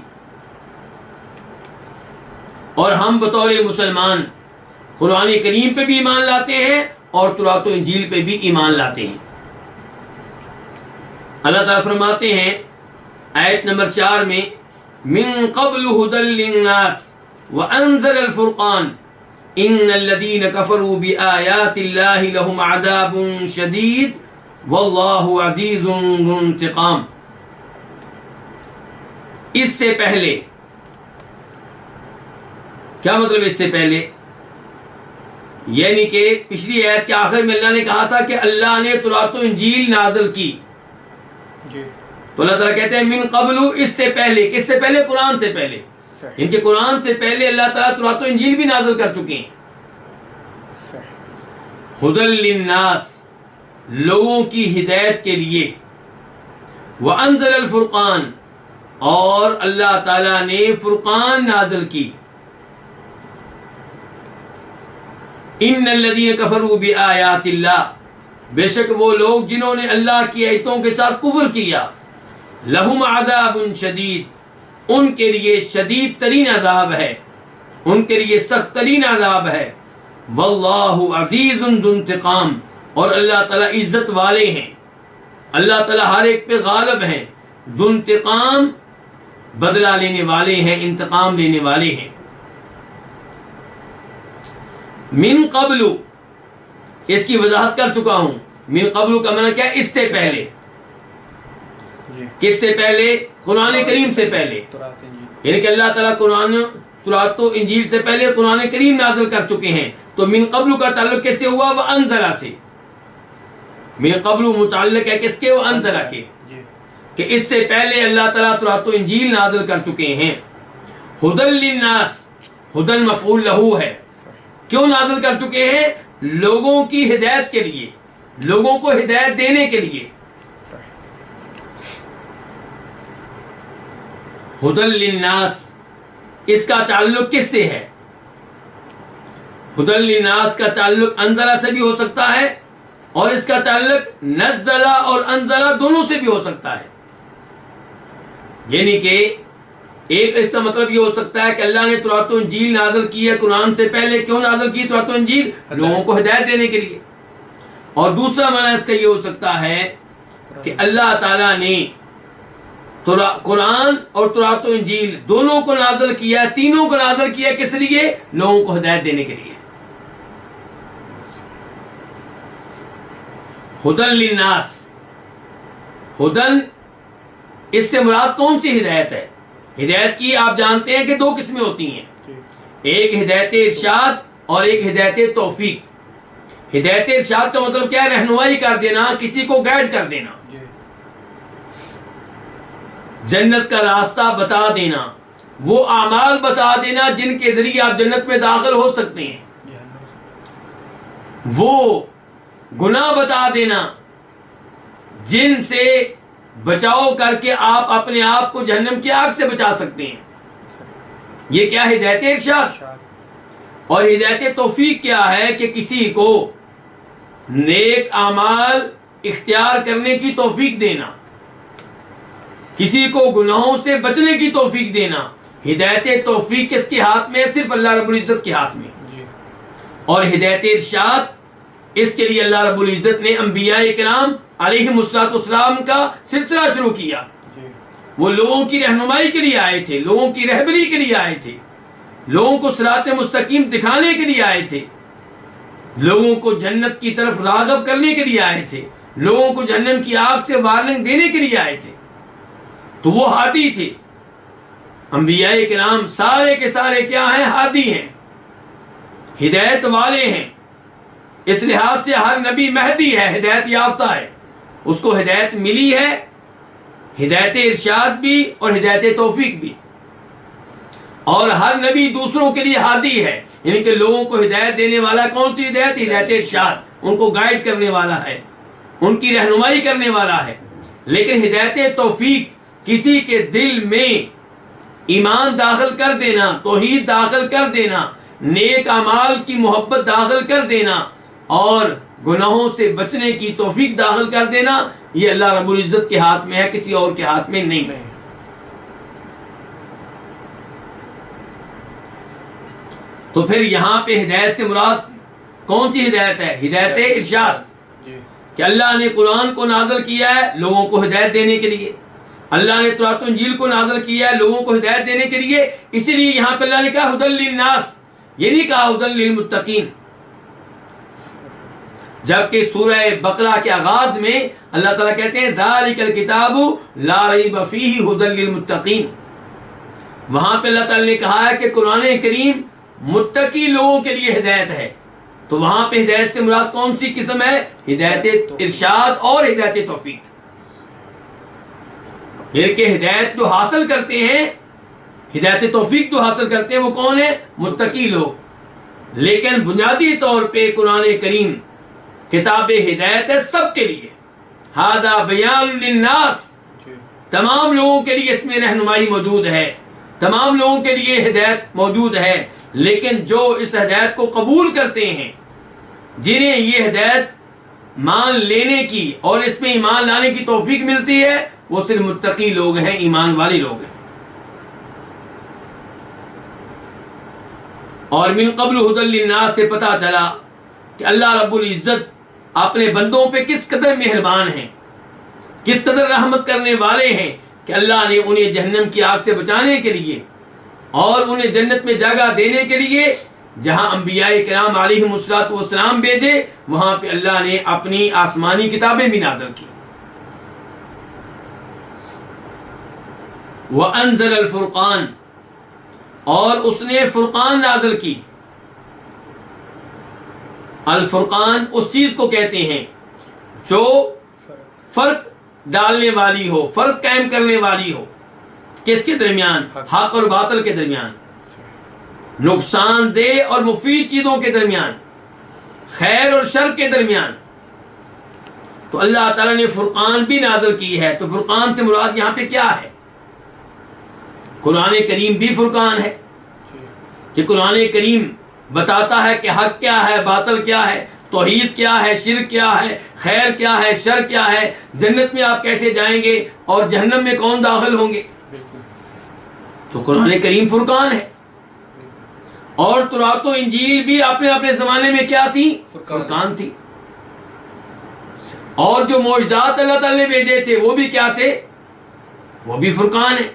اور ہم بطور مسلمان قرآن کریم پہ بھی ایمان لاتے ہیں اور تورات و انجیل پہ بھی ایمان لاتے ہیں۔ اللہ تعالیٰ فرماتے ہیں آیت نمبر 4 میں، من قبل ہدی للناس وانزل الفرقان ان الذين كفروا بآيات الله لهم عذاب شديد والله عزيز ذو انتقام۔ اس سے پہلے کیا مطلب؟ اس سے پہلے یعنی کہ پچھلی آیت کے آخر میں اللہ نے کہا تھا کہ اللہ نے تورات و انجیل نازل کی، تو اللہ تعالیٰ کہتے ہیں من قبل، اس سے پہلے۔ کس سے پہلے؟ قرآن سے پہلے۔ ان کے قرآن سے پہلے اللہ تعالیٰ تورات و انجیل بھی نازل کر چکے ہیں۔ ہدی للناس، لوگوں کی ہدایت کے لیے۔ وانزل الفرقان، اور اللہ تعالیٰ نے فرقان نازل کی۔ ان الذین کفروا بآیات اللہ، بے شک وہ لوگ جنہوں نے اللہ کی آیتوں کے ساتھ کفر کیا، لہم عذاب شدید، ان کے لیے شدید ترین عذاب ہے، ان کے لیے سخت ترین عذاب ہے۔ واللہ عزیز ذو انتقام، اور اللہ تعالیٰ عزت والے ہیں، اللہ تعالیٰ ہر ایک پہ غالب ہیں، ذو انتقام، بدلہ لینے والے ہیں، انتقام لینے والے ہیں۔ من قبل، اس کی وضاحت کر چکا ہوں۔ من قبل کا معنی کیا؟ اس سے پہلے۔ کس سے پہلے؟ قرآن کریم سے پہلے، یعنی کہ اللہ تعالیٰ تورات و انجیل سے پہلے قرآن کریم نازل کر چکے ہیں۔ تو من قبل کا تعلق کیسے ہوا؟ وانزل سے۔ من قبل متعلق ہے کس کے؟ وانزل کے، کہ اس سے پہلے اللہ تعالیٰ تورات و انجیل نازل کر چکے ہیں۔ ہدی للناس، ہدی مفعول لہو ہے۔ کیوں نازل کر چکے ہیں؟ لوگوں کی ہدایت کے لیے، لوگوں کو ہدایت دینے کے لیے۔ ہدی للناس، اس کا تعلق کس سے ہے؟ ہدی للناس کا تعلق انزلہ سے بھی ہو سکتا ہے، اور اس کا تعلق نزلہ اور انزلہ دونوں سے بھی ہو سکتا ہے۔ یعنی کہ ایک اس کا مطلب یہ ہو سکتا ہے کہ اللہ نے تورات و انجیل نازل کی ہے قرآن سے پہلے۔ کیوں نازل کی تورات و انجیل؟ لوگوں کو ہدایت دینے کے لیے۔ اور دوسرا معنی اس کا یہ ہو سکتا ہے کہ اللہ تعالیٰ نے قرآن اور تورات و انجیل دونوں کو نازل کیا، تینوں کو نازل کیا، کس لیے؟ لوگوں کو ہدایت دینے کے لیے۔ ہدی للناس، ہدن، اس سے مراد کون سی ہدایت ہے؟ ہدایت کی آپ جانتے ہیں کہ دو قسمیں ہوتی ہیں، ایک ہدایت ارشاد اور ایک ہدایت توفیق۔ ہدایت ارشاد کا مطلب کیا ہے؟ رہنمائی کر دینا، کسی کو گائیڈ کر دینا، جنت کا راستہ بتا دینا، وہ اعمال بتا دینا جن کے ذریعے آپ جنت میں داخل ہو سکتے ہیں، وہ گناہ بتا دینا جن سے بچاؤ کر کے آپ اپنے آپ کو جہنم کی آگ سے بچا سکتے ہیں. یہ کیا ہدایت ارشاد. اور ہدایت توفیق کیا ہے کہ کسی کو نیک اعمال اختیار کرنے کی توفیق دینا، کسی کو گناہوں سے بچنے کی توفیق دینا. ہدایت توفیق کس کے ہاتھ میں ہے؟ صرف اللہ رب العزت کے ہاتھ میں. اور ہدایت ارشاد اس کے لیے اللہ رب العزت نے انبیاء کرام علیہم السلام کا سلسلہ شروع کیا. وہ لوگوں کی رہنمائی کے لیے آئے تھے، لوگوں کی رہبری کے لیے آئے تھے، لوگوں کو صراط مستقیم دکھانے کے لیے آئے تھے، لوگوں کو جنت کی طرف راغب کرنے کے لیے آئے تھے، لوگوں کو جہنم کی آگ سے وارننگ دینے کے لیے آئے تھے. تو وہ ہادی تھے. انبیاء کرام سارے کے سارے کیا ہیں؟ ہادی ہیں، ہدایت والے ہیں. اس لحاظ سے ہر نبی مہدی ہے، ہدایت یافتہ ہے، اس کو ہدایت ملی ہے، ہدایت ارشاد بھی اور ہدایت توفیق بھی. اور ہر نبی دوسروں کے لیے ہادی ہے، یعنی کہ لوگوں کو ہدایت دینے والا کون سی ہدایت؟ ہدایت ارشاد. ان کو گائیڈ کرنے والا ہے، ان کی رہنمائی کرنے والا ہے. لیکن ہدایت توفیق کسی کے دل میں ایمان داخل کر دینا، توحید داخل کر دینا، نیک اعمال کی محبت داخل کر دینا اور گناہوں سے بچنے کی توفیق داخل کر دینا، یہ اللہ رب العزت کے ہاتھ میں ہے، کسی اور کے ہاتھ میں نہیں ہے. تو پھر یہاں پہ ہدایت سے مراد کون سی ہدایت ہے؟ ہدایت ارشاد. کہ اللہ نے قرآن کو نازل کیا ہے لوگوں کو ہدایت دینے کے لیے، اللہ نے تورات و انجیل کو نازل کیا ہے لوگوں کو ہدایت دینے کے لیے. اسی لیے یہاں پہ اللہ نے کہا ھدی للناس، یہ نہیں کہا ھدی للمتقین. جبکہ سورہ بقرہ کے آغاز میں اللہ تعالیٰ کہتے ہیں ذالک الکتاب لا ریب فیہ ھدی للمتقین. وہاں پہ اللہ تعالیٰ نے کہا ہے کہ قرآن کریم متقی لوگوں کے لیے ہدایت ہے. تو وہاں پہ ہدایت سے مراد کون سی قسم ہے؟ ہدایت ارشاد اور ہدایت توفیق. یہ کہ ہدایت جو حاصل کرتے ہیں، ہدایت توفیق جو حاصل کرتے ہیں وہ کون ہے؟ متقی لوگ. لیکن بنیادی طور پہ قرآن کریم کتاب ہدایت ہے سب کے لیے. ھذا بیان للناس، تمام لوگوں کے لیے اس میں رہنمائی موجود ہے، تمام لوگوں کے لیے ہدایت موجود ہے. لیکن جو اس ہدایت کو قبول کرتے ہیں، جنہیں یہ ہدایت مان لینے کی اور اس میں ایمان لانے کی توفیق ملتی ہے، وہ صرف متقی لوگ ہیں، ایمان والے لوگ ہیں. اور من قبل ھدی للناس سے پتہ چلا کہ اللہ رب العزت اپنے بندوں پہ کس قدر مہربان ہیں، کس قدر رحمت کرنے والے ہیں کہ اللہ نے انہیں جہنم کی آگ سے بچانے کے لیے اور انہیں جنت میں جگہ دینے کے لیے جہاں انبیاء کرام علیہم السلام بھیجے، وہاں پہ اللہ نے اپنی آسمانی کتابیں بھی نازل کی. وَأَنزَلَ الْفُرْقَانَ، اور اس نے فرقان نازل کی. الفرقان اس چیز کو کہتے ہیں جو فرق ڈالنے والی ہو، فرق قائم کرنے والی ہو. کس کے درمیان؟ حق اور باطل کے درمیان، نقصان دہ اور مفید چیزوں کے درمیان، خیر اور شر کے درمیان. تو اللہ تعالیٰ نے فرقان بھی نازل کی ہے. تو فرقان سے مراد یہاں پہ کیا ہے؟ قرآن کریم بھی فرقان ہے کہ قرآن کریم بتاتا ہے کہ حق کیا ہے، باطل کیا ہے، توحید کیا ہے، شرک کیا ہے، خیر کیا ہے، شر کیا ہے، جنت میں آپ کیسے جائیں گے اور جہنم میں کون داخل ہوں گے. تو قرآن کریم فرقان ہے. اور تورات و انجیل بھی اپنے اپنے زمانے میں کیا تھی؟ فرقان تھی. اور جو معجزات اللہ تعالی نے بھیجے تھے وہ بھی کیا تھے؟ وہ بھی فرقان ہے.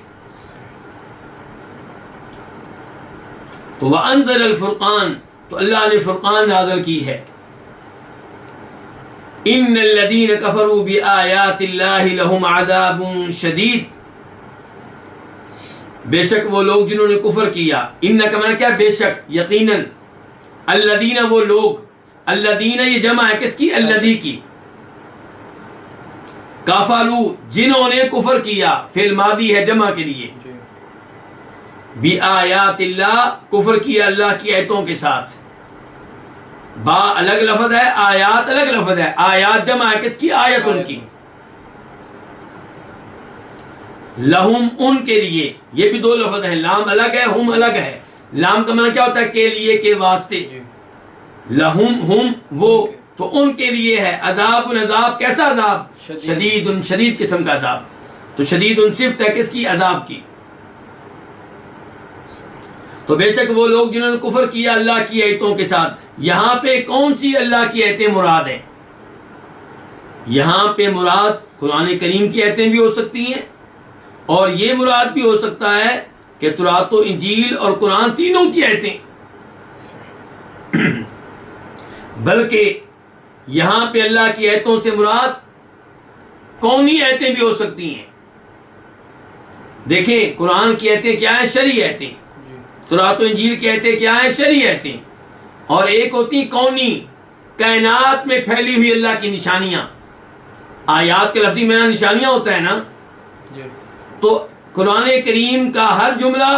تو وَأَنزَلَ الْفُرْقَانَ، تو اللہ نے فرقان نازل کی ہے. إِنَّ الَّذِينَ كَفَرُوا بِآيَاتِ اللَّهِ لَهُمْ عَذَابٌ شَدِيدٌ، بے شک وہ لوگ جنہوں نے کفر کیا. ان کا معنی کیا؟ بے شک، یقیناً. الذین، وہ لوگ. الذین یہ جمع ہے کس کی؟ الذی کی. کفروا، جنہوں نے کفر کیا، فعل ماضی ہے جمع کے لیے. بِآیات اللہ، کفر کیا اللہ کی آیتوں کے ساتھ. با الگ لفظ ہے، آیات الگ لفظ ہے. آیات جمع ہے کس کی؟ آیت ان کی. لہم ان کے لیے، یہ بھی دو لفظ ہیں، لام الگ ہے، ہم الگ ہے. لام کا معنی کیا ہوتا ہے؟ کے لیے، کے واسطے. لہم ہم وہ، تو ان کے لیے ہے. عذاب عذاب، کیسا عذاب؟ شدید شدید قسم کا عذاب. تو شدید صفت ہے کس کی؟ عذاب کی. تو بے شک وہ لوگ جنہوں نے کفر کیا اللہ کی آیتوں کے ساتھ. یہاں پہ کون سی اللہ کی آیتیں مراد ہیں؟ یہاں پہ مراد قرآن کریم کی آیتیں بھی ہو سکتی ہیں، اور یہ مراد بھی ہو سکتا ہے کہ تورات و انجیل اور قرآن تینوں کی آیتیں. بلکہ یہاں پہ اللہ کی آیتوں سے مراد کونی آیتیں بھی ہو سکتی ہیں. دیکھیں قرآن کی آیتیں کیا ہیں؟ شرعی آیتیں. تورات و انجیل کی آیتیں کیا ہیں؟ شرعی آیتیں. اور ایک ہوتی کونی، کائنات میں پھیلی ہوئی اللہ کی نشانیاں. آیات کے لفظی معنی نشانیاں ہوتا ہے نا. تو قرآن کریم کا ہر جملہ،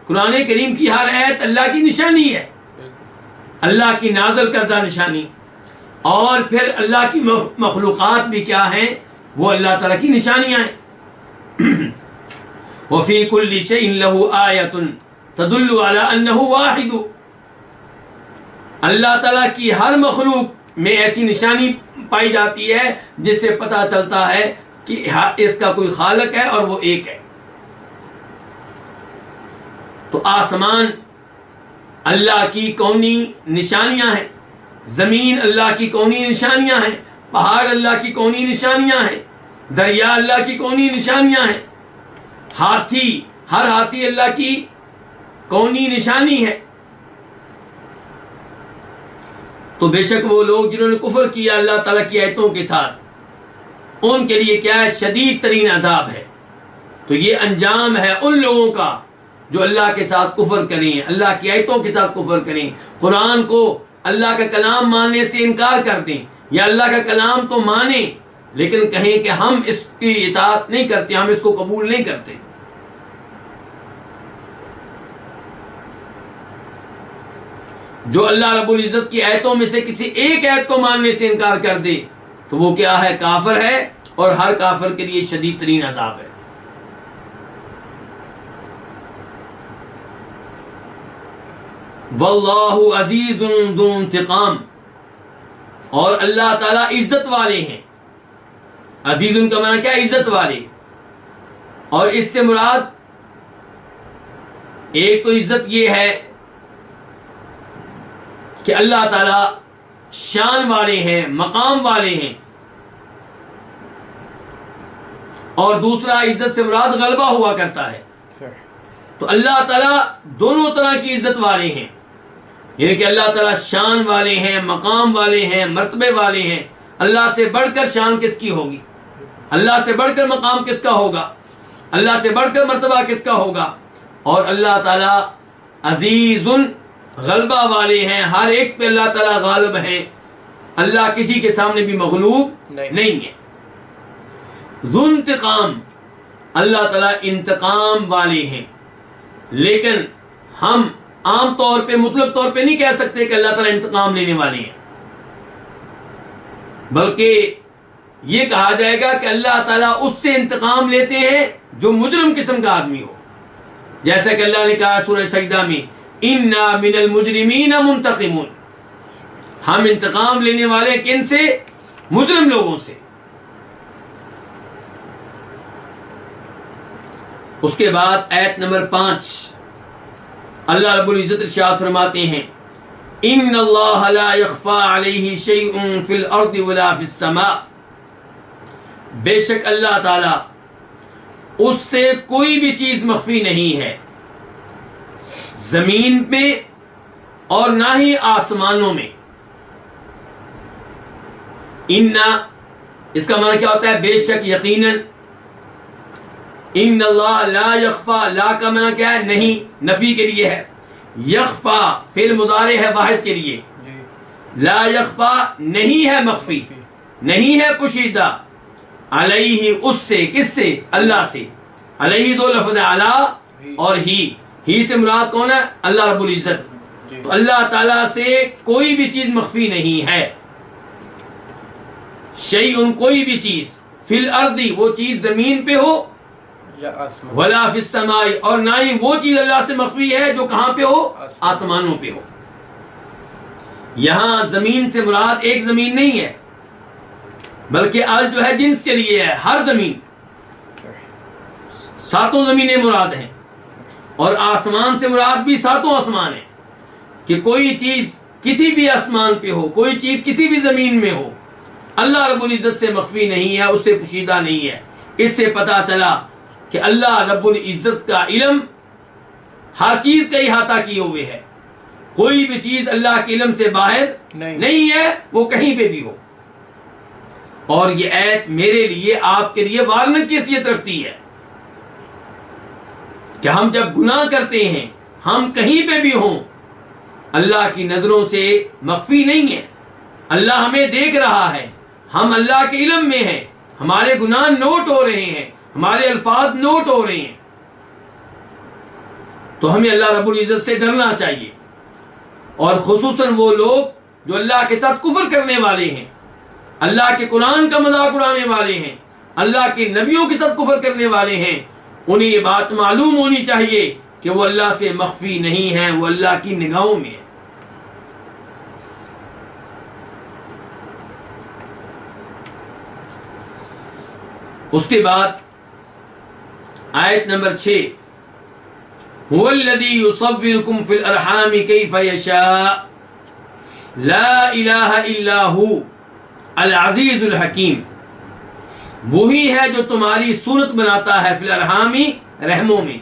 قرآن کریم کی ہر آیت اللہ کی نشانی ہے، اللہ کی نازل کردہ نشانی. اور پھر اللہ کی مخلوقات بھی کیا ہیں؟ وہ اللہ تعالیٰ کی نشانیاں ہیں. وفی کل شیء لہ آیۃ تدل علی انہ واحد. اللہ تعالیٰ کی ہر مخلوق میں ایسی نشانی پائی جاتی ہے جس سے پتہ چلتا ہے کہ اس کا کوئی خالق ہے اور وہ ایک ہے. تو آسمان اللہ کی کونی نشانیاں ہیں، زمین اللہ کی کونی نشانیاں ہیں، پہاڑ اللہ کی کونی نشانیاں ہیں، دریا اللہ کی کونی نشانیاں ہیں، ہاتھی، ہر ہاتھی اللہ کی کونی نشانی ہے. تو بے شک وہ لوگ جنہوں نے کفر کیا اللہ تعالیٰ کی آیتوں کے ساتھ، ان کے لیے کیا ہے؟ شدید ترین عذاب ہے. تو یہ انجام ہے ان لوگوں کا جو اللہ کے ساتھ کفر کریں، اللہ کی آیتوں کے ساتھ کفر کریں، قرآن کو اللہ کا کلام ماننے سے انکار کر دیں، یا اللہ کا کلام تو مانیں لیکن کہیں کہ ہم اس کی اطاعت نہیں کرتے، ہم اس کو قبول نہیں کرتے. جو اللہ رب العزت کی آیتوں میں سے کسی ایک آیت کو ماننے سے انکار کر دے تو وہ کیا ہے؟ کافر ہے، اور ہر کافر کے لیے شدید ترین عذاب ہے. واللہ عزیز ذو انتقام، اور اللہ تعالیٰ عزت والے ہیں. عزیز کا معنی کیا؟ عزت والے. اور اس سے مراد ایک تو عزت یہ ہے کہ اللہ تعالیٰ شان والے ہیں، مقام والے ہیں، اور دوسرا عزت سے مراد غلبہ ہوا کرتا ہے. تو اللہ تعالیٰ دونوں طرح کی عزت والے ہیں، یعنی کہ اللہ تعالیٰ شان والے ہیں، مقام والے ہیں، مرتبے والے ہیں. اللہ سے بڑھ کر شان کس کی ہوگی؟ اللہ سے بڑھ کر مقام کس کا ہوگا؟ اللہ سے بڑھ کر مرتبہ کس کا ہوگا؟ اور اللہ تعالیٰ عزیز، غلبہ والے ہیں، ہر ایک پہ اللہ تعالیٰ غالب ہیں. اللہ کسی کے سامنے بھی مغلوب نہیں ہے. ذو انتقام، اللہ تعالیٰ انتقام والے ہیں. لیکن ہم عام طور پہ، مطلق طور پہ نہیں کہہ سکتے کہ اللہ تعالیٰ انتقام لینے والے ہیں، بلکہ یہ کہا جائے گا کہ اللہ تعالیٰ اس سے انتقام لیتے ہیں جو مجرم قسم کا آدمی ہو. جیسا کہ اللہ نے کہا سورہ سجدہ میں، اِنَّا مِنَ الْمُجْرِمِينَ مُنْتَقِمُونَ، ہم انتقام لینے والے کن سے؟ مجرم لوگوں سے. اس کے بعد آیت نمبر 5 اللہ رب العزت ارشاد فرماتے ہیں، ان اللہ لا یخفی علیہ شیء فی الارض ولا فی السماء، بے شک اللہ تعالی اس سے کوئی بھی چیز مخفی نہیں ہے، زمین میں اور نہ ہی آسمانوں میں. ان، اس کا معنی کیا ہوتا ہے؟ بے شک، یقیناً. ان اللہ لا یخفا، لا کا معنی کیا ہے؟ نہیں، نفی کے لیے ہے. یخفا فعل مضارع ہے واحد کے لیے. لا یخفا نہیں ہے مخفی، نہیں ہے پوشیدہ. علیہ، اس سے، کس سے؟ اللہ سے. علیہ دو لفظ ہے، علی اور ہی. ہی سے مراد کون ہے؟ اللہ رب العزت. تو اللہ تعالیٰ سے کوئی بھی چیز مخفی نہیں ہے. شیء کوئی بھی چیز، فی الارض وہ چیز زمین پہ ہو، ولا فی السماء اور نہ ہی وہ چیز اللہ سے مخفی ہے جو کہاں پہ ہو؟ آسمانوں پہ ہو. یہاں زمین سے مراد ایک زمین نہیں ہے، بلکہ ارض جو ہے جنس کے لیے ہے، ہر زمین، ساتوں زمینیں مراد ہیں. اور آسمان سے مراد بھی ساتوں آسمان ہیں، کہ کوئی چیز کسی بھی آسمان پہ ہو، کوئی چیز کسی بھی زمین میں ہو، اللہ رب العزت سے مخفی نہیں ہے، اس سے پوشیدہ نہیں ہے. اس سے پتا چلا کہ اللہ رب العزت کا علم ہر چیز کا احاطہ کیے ہوئے ہے. کوئی بھی چیز اللہ کے علم سے باہر نہیں ہے، وہ کہیں پہ بھی ہو. اور یہ آیت میرے لیے، آپ کے لیے وارننگ کی حیثیت رکھتی ہے کہ ہم جب گناہ کرتے ہیں، ہم کہیں پہ بھی ہوں، اللہ کی نظروں سے مخفی نہیں ہے. اللہ ہمیں دیکھ رہا ہے، ہم اللہ کے علم میں ہیں، ہمارے گناہ نوٹ ہو رہے ہیں، ہمارے الفاظ نوٹ ہو رہے ہیں. تو ہمیں اللہ رب العزت سے ڈرنا چاہیے. اور خصوصاً وہ لوگ جو اللہ کے ساتھ کفر کرنے والے ہیں، اللہ کے قرآن کا مذاق اڑانے والے ہیں، اللہ کے نبیوں کے ساتھ کفر کرنے والے ہیں، انہیں یہ بات معلوم ہونی چاہیے کہ وہ اللہ سے مخفی نہیں ہیں، وہ اللہ کی نگاہوں میں ہیں. اس کے بعد آیت نمبر 6، هو الذي يصوركم في الارحام كيف يشاء لا الہ الا هو العزیز الحکیم. وہی ہے جو تمہاری صورت بناتا ہے، فی الارحام رحموں میں،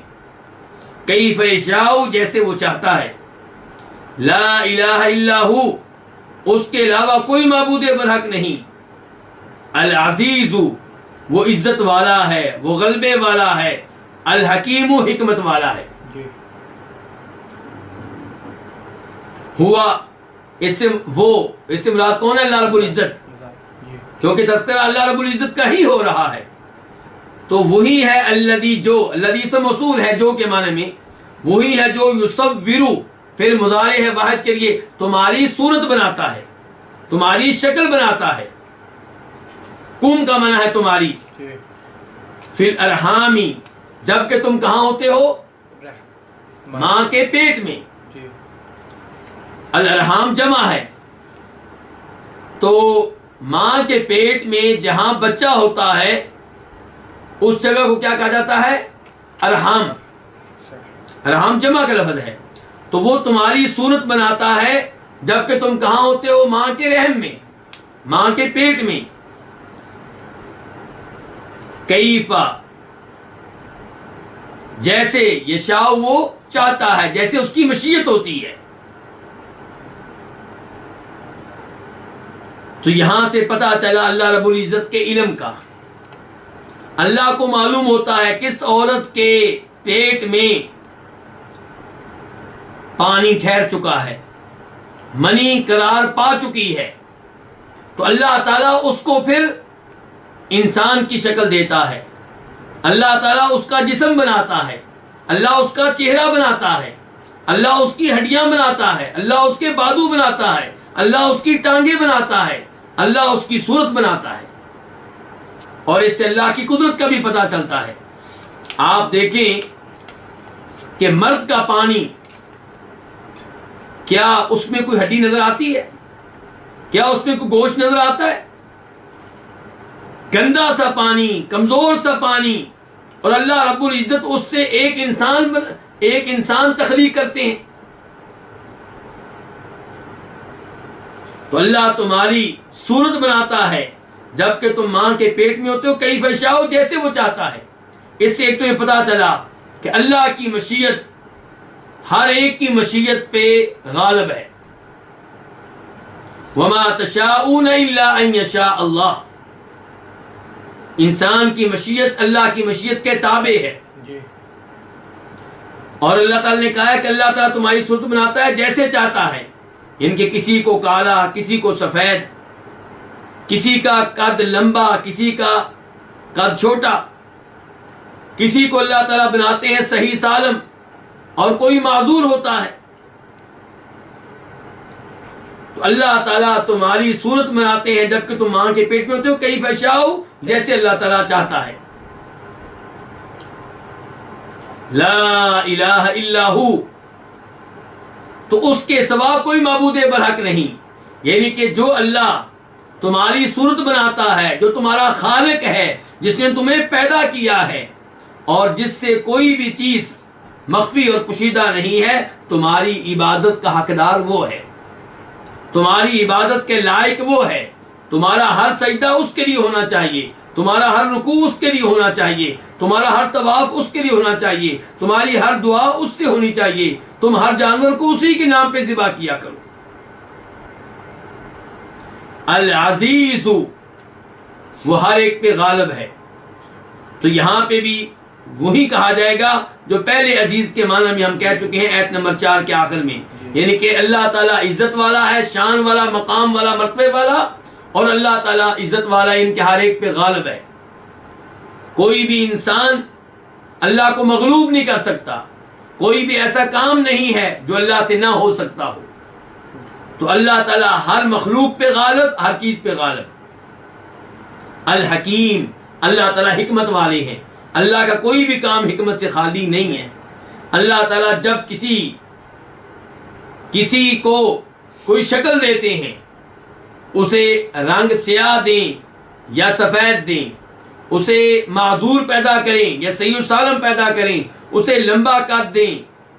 کیف یشاء جیسے وہ چاہتا ہے، لا الہ الا هو اس کے علاوہ کوئی معبود برحق نہیں، العزیز وہ عزت والا ہے، وہ غلبے والا ہے، الحکیم حکمت والا ہے. ہوا اس سے مراد کون ہے؟ اللہ رب العزت، کیونکہ تذکرہ اللہ رب العزت کا ہی ہو رہا ہے. تو وہی ہے الذی، جو الذی سے موصول ہے جو کے معنی میں، وہی ہے جو یصور، فعل مضارع ہے واحد کے لیے، تمہاری صورت بناتا ہے، تمہاری شکل بناتا ہے. کم کا معنی ہے تمہاری، فی الارحام جبکہ تم کہاں ہوتے ہو؟ ماں کے پیٹ میں. الارحام جمع ہے، تو ماں کے پیٹ میں جہاں بچہ ہوتا ہے اس جگہ کو کیا کہا جاتا ہے؟ ارحام. ارحام جمع کا لفظ ہے. تو وہ تمہاری صورت بناتا ہے جبکہ تم کہاں ہوتے ہو؟ ماں کے رحم میں، ماں کے پیٹ میں. کیفا جیسے، یشاء وہ چاہتا ہے، جیسے اس کی مشیت ہوتی ہے. تو یہاں سے پتا چلا اللہ رب العزت کے علم کا. اللہ کو معلوم ہوتا ہے کس عورت کے پیٹ میں پانی ٹھہر چکا ہے، منی قرار پا چکی ہے، تو اللہ تعالیٰ اس کو پھر انسان کی شکل دیتا ہے. اللہ تعالیٰ اس کا جسم بناتا ہے، اللہ اس کا چہرہ بناتا ہے، اللہ اس کی ہڈیاں بناتا ہے، اللہ اس کے بازو بناتا ہے، اللہ اس کی ٹانگیں بناتا ہے، اللہ اس کی صورت بناتا ہے. اور اس سے اللہ کی قدرت کا بھی پتہ چلتا ہے. آپ دیکھیں کہ مرد کا پانی، کیا اس میں کوئی ہڈی نظر آتی ہے؟ کیا اس میں کوئی گوشت نظر آتا ہے؟ گندا سا پانی، کمزور سا پانی، اور اللہ رب العزت اس سے ایک انسان تخلیق کرتے ہیں. تو اللہ تمہاری صورت بناتا ہے جبکہ تم ماں کے پیٹ میں ہوتے ہو، کیف یشاء جیسے وہ چاہتا ہے. اس سے ایک تو یہ پتا چلا کہ اللہ کی مشیت ہر ایک کی مشیت پہ غالب ہے. وما تشاءون الا ان یشاء اللہ. انسان کی مشیت اللہ کی مشیت کے تابع ہے. اور اللہ تعالیٰ نے کہا ہے کہ اللہ تعالیٰ تمہاری صورت بناتا ہے جیسے چاہتا ہے. ان کے کسی کو کالا، کسی کو سفید، کسی کا قد لمبا، کسی کا قد چھوٹا، کسی کو اللہ تعالیٰ بناتے ہیں صحیح سالم، اور کوئی معذور ہوتا ہے، تو اللہ تعالیٰ تمہاری صورت بناتے ہیں جبکہ تم ماں کے پیٹ میں ہوتے ہو، کیف یشاء، جیسے اللہ تعالیٰ چاہتا ہے. لا الہ الا ہو، تو اس کے سوا کوئی معبود برحق نہیں. یعنی کہ جو اللہ تمہاری صورت بناتا ہے، جو تمہارا خالق ہے، جس نے تمہیں پیدا کیا ہے اور جس سے کوئی بھی چیز مخفی اور پوشیدہ نہیں ہے، تمہاری عبادت کا حقدار وہ ہے، تمہاری عبادت کے لائق وہ ہے. تمہارا ہر سجدہ اس کے لیے ہونا چاہیے، تمہارا ہر رکوع اس کے لیے ہونا چاہیے، تمہارا ہر طواف اس کے لیے ہونا چاہیے، تمہاری ہر دعا اس سے ہونی چاہیے. تم ہر جانور کو اسی کے نام پہ ذبح کیا کرو. العزیز، وہ ہر ایک پہ غالب ہے. تو یہاں پہ بھی وہی کہا جائے گا جو پہلے عزیز کے معنی میں ہم کہہ چکے ہیں آیت نمبر 4 کے آخر میں. یعنی کہ اللہ تعالیٰ عزت والا ہے، شان والا، مقام والا، مرتبے والا، اور اللہ تعالیٰ عزت والا، ان کے ہر ایک پہ غالب ہے. کوئی بھی انسان اللہ کو مغلوب نہیں کر سکتا، کوئی بھی ایسا کام نہیں ہے جو اللہ سے نہ ہو سکتا ہو. تو اللہ تعالیٰ ہر مخلوق پہ غالب، ہر چیز پہ غالب. الحکیم، اللہ تعالیٰ حکمت والے ہیں. اللہ کا کوئی بھی کام حکمت سے خالی نہیں ہے. اللہ تعالیٰ جب کسی کو کوئی شکل دیتے ہیں، اسے رنگ سیاہ دیں یا سفید دیں، اسے معذور پیدا کریں یا صحیح و سالم پیدا کریں، اسے لمبا قد دیں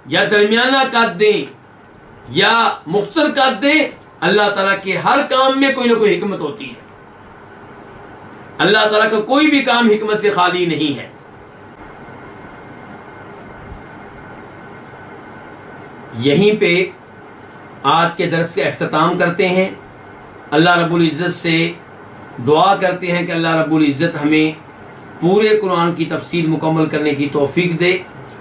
یا درمیانہ قد دیں یا مختصر قد دیں، اللہ تعالیٰ کے ہر کام میں کوئی نہ کوئی حکمت ہوتی ہے. اللہ تعالیٰ کا کوئی بھی کام حکمت سے خالی نہیں ہے. یہیں پہ آج کے درس کا اختتام کرتے ہیں. اللہ رب العزت سے دعا کرتے ہیں کہ اللہ رب العزت ہمیں پورے قرآن کی تفسیر مکمل کرنے کی توفیق دے،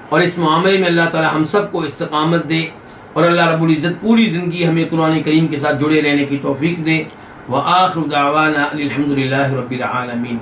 اور اس معاملے میں اللہ تعالی ہم سب کو استقامت دے، اور اللہ رب العزت پوری زندگی ہمیں قرآن کریم کے ساتھ جڑے رہنے کی توفیق دے. وآخر دعوانا الحمد للہ رب العالمین.